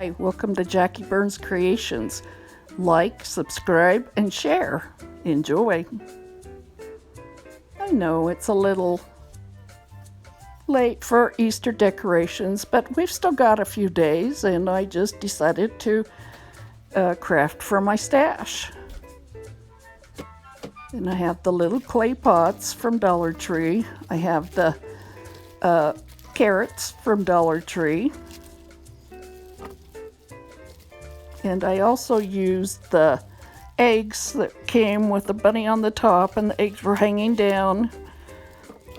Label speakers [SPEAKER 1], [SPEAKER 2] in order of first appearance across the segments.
[SPEAKER 1] Hey, welcome to Jackie Burns Creations. Like, subscribe, and share. Enjoy. I know it's a little late for Easter decorations, but we've still got a few days, and I just decided to craft from my stash. And I have the little clay pots from Dollar Tree. I have the carrots from Dollar Tree. And I also used the eggs that came with the bunny on the top, and the eggs were hanging down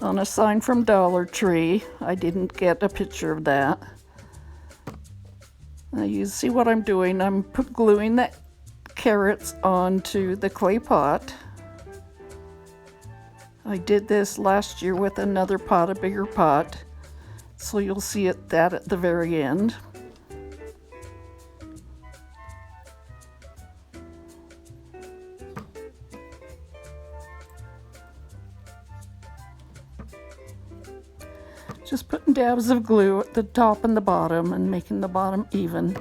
[SPEAKER 1] on a sign from Dollar Tree. I didn't get a picture of that. Now you see what I'm doing. I'm gluing the carrots onto the clay pot. I did this last year with another pot, a bigger pot, so you'll see that at the very end. Just putting dabs of glue at the top and the bottom and making the bottom even.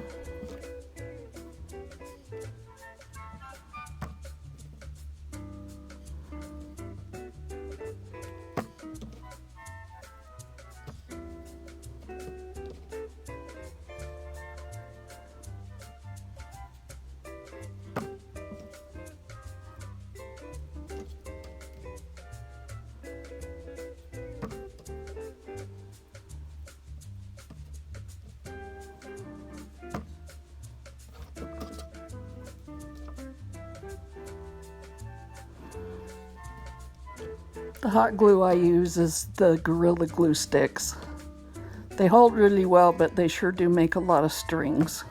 [SPEAKER 1] The hot glue I use is the Gorilla Glue sticks. They hold really well, but they sure do make a lot of strings.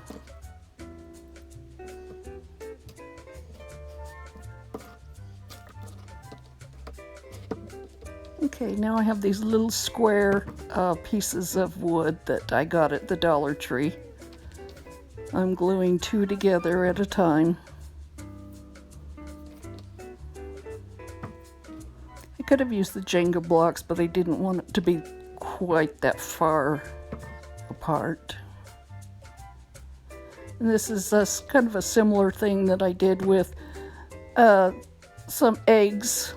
[SPEAKER 1] Okay, now I have these little square pieces of wood that I got at the Dollar Tree. I'm gluing 2 together at a time. I could have used the Jenga blocks, but I didn't want it to be quite that far apart. And this is kind of a similar thing that I did with some eggs,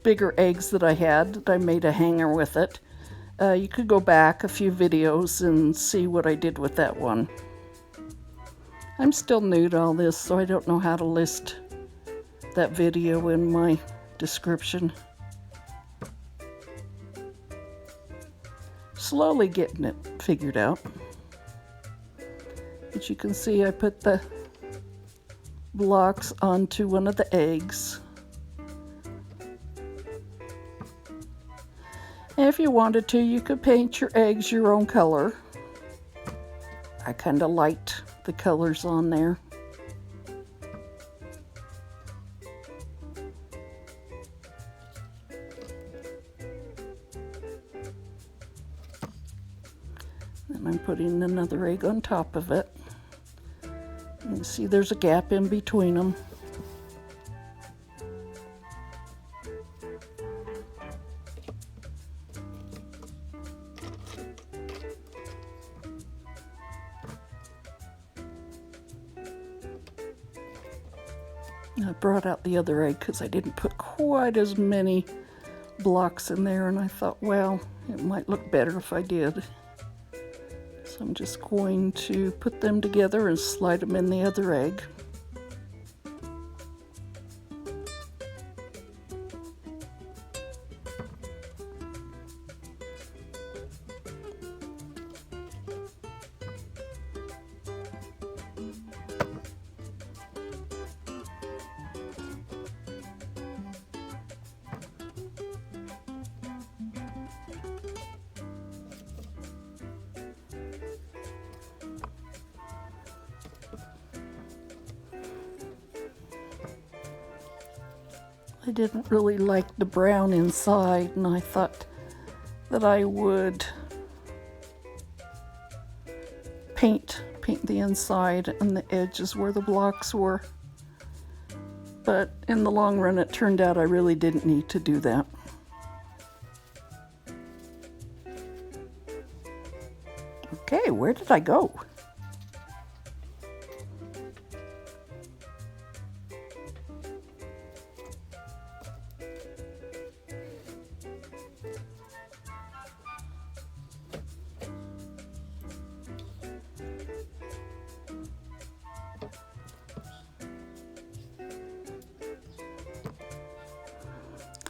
[SPEAKER 1] bigger eggs that I had. I made a hanger with it. You could go back a few videos and see what I did with that one. I'm still new to all this, so I don't know how to list that video in my description. Slowly getting it figured out. As you can see, I put the blocks onto one of the eggs. And if you wanted to, you could paint your eggs your own color. I kind of liked the colors on there. And I'm putting another egg on top of it. You see there's a gap in between them. I brought out the other egg because I didn't put quite as many blocks in there, and I thought, well, it might look better if I did. So I'm just going to put them together and slide them in the other egg. I didn't really like the brown inside, and I thought that I would paint the inside and the edges where the blocks were. But in the long run, it turned out I really didn't need to do that. Okay, where did I go?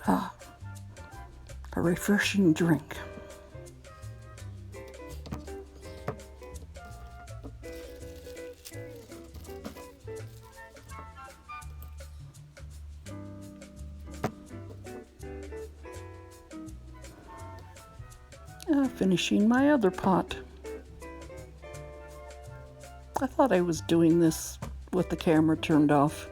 [SPEAKER 1] Ah, a refreshing drink. Finishing my other pot. I thought I was doing this with the camera turned off.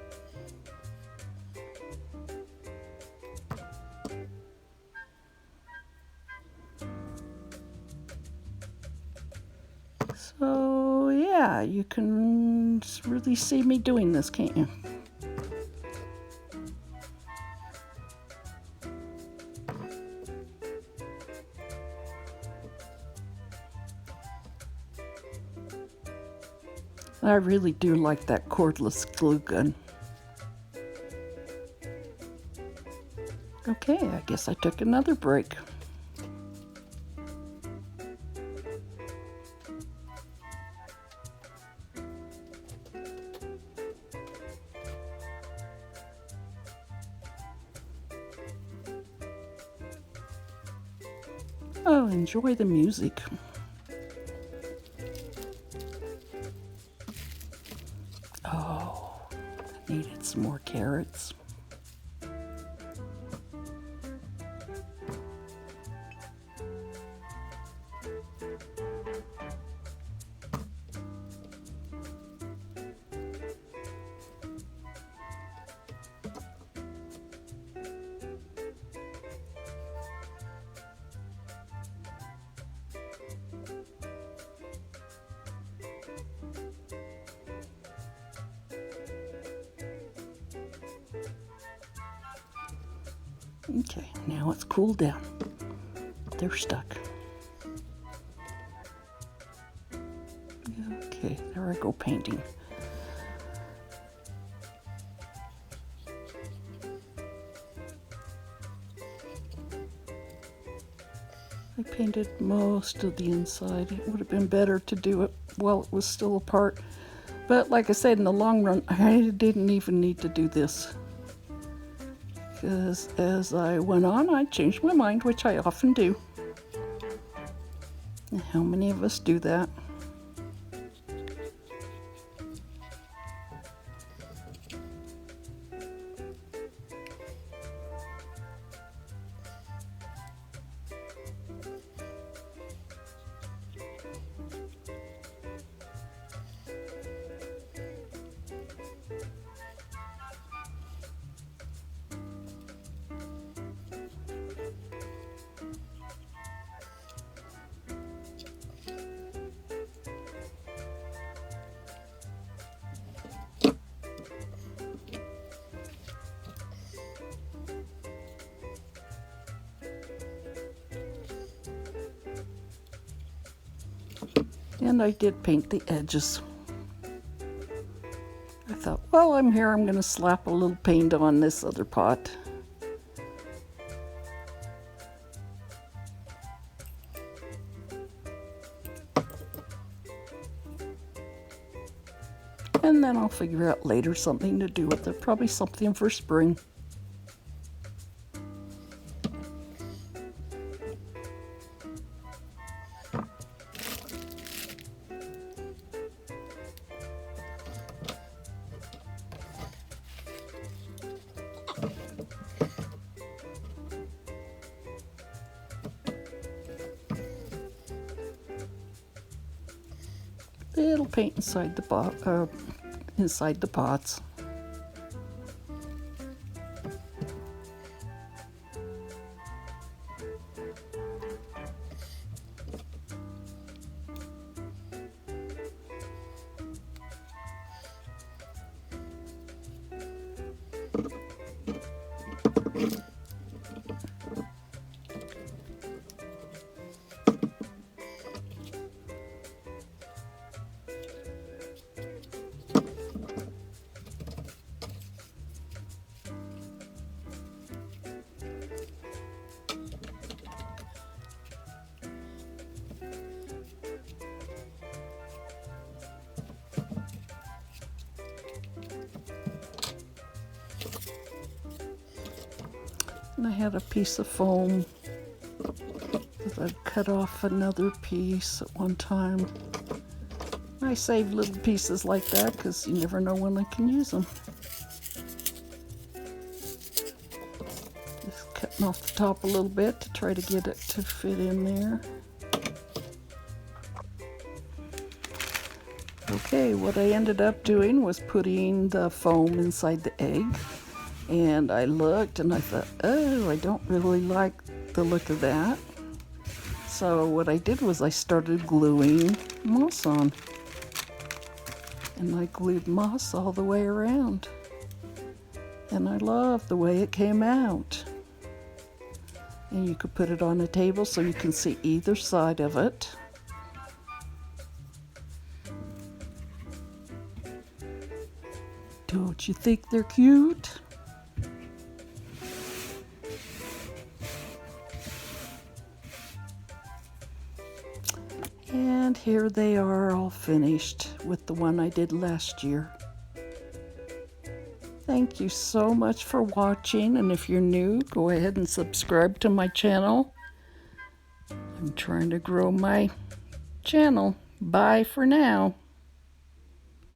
[SPEAKER 1] So yeah, you can really see me doing this, can't you? I really do like that cordless glue gun. Okay, I guess I took another break. Oh, enjoy the music. Oh, I needed some more carrots. Okay, now it's cooled down. They're stuck. Okay, there I go painting. I painted most of the inside. It would have been better to do it while it was still apart. But like I said, in the long run, I didn't even need to do this. Because as I went on, I changed my mind, which I often do. How many of us do that? And I did paint the edges. I thought, well, I'm here, I'm going to slap a little paint on this other pot. And then I'll figure out later something to do with it, probably something for spring. It'll paint inside the pots. And I had a piece of foam that I'd cut off another piece at one time. I save little pieces like that because you never know when I can use them. Just cutting off the top a little bit to try to get it to fit in there. Okay, what I ended up doing was putting the foam inside the egg. And I looked and I thought, oh, I don't really like the look of that. So what I did was I started gluing moss on. And I glued moss all the way around. And I love the way it came out. And you could put it on a table so you can see either side of it. Don't you think they're cute? And here they are all finished with the one I did last year. Thank you so much for watching, and if you're new, go ahead and subscribe to my channel. I'm trying to grow my channel. Bye for now.